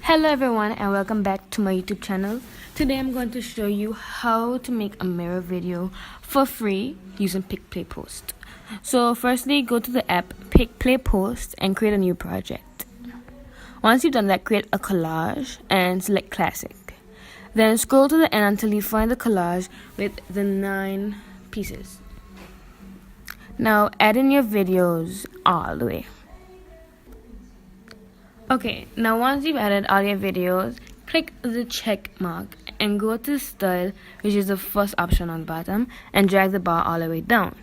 Hello everyone and welcome back to my YouTube channel. Today I'm going to show you how to make a mirror video for free using PicPlayPost. So firstly, go to the app PicPlayPost and create a new project. Once you've done that, create a collage and select classic. Then scroll to the end until you find the collage with the 9 pieces. Now add in your videos all the way. Okay, now once you've added all your videos, click the check mark and go to style, which is the first option on the bottom, and drag the bar all the way down.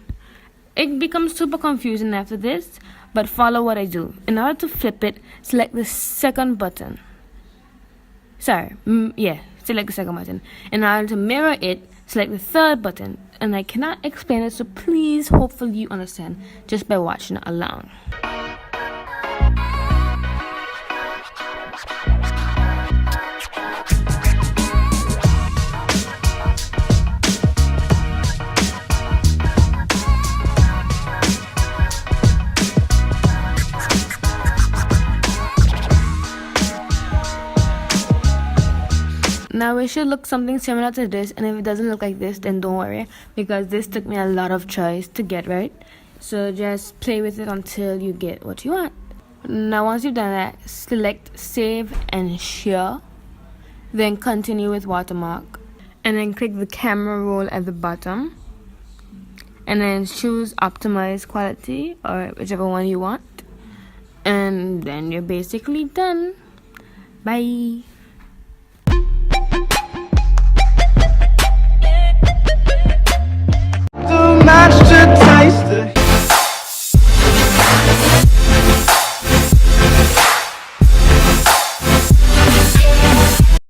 It becomes super confusing after this, but follow what I do. In order to flip it, select the second button. Select the second button. In order to mirror it, select the third button. And I cannot explain it, so please, hopefully you understand just by watching along. Now it should look something similar to this, and if it doesn't look like this, then don't worry, because this took me a lot of tries to get right. So just play with it until you get what you want. Now once you've done that, select save and share, then continue with watermark, and then click the camera roll at the bottom, and then choose optimize quality or whichever one you want, and then you're basically done. Bye.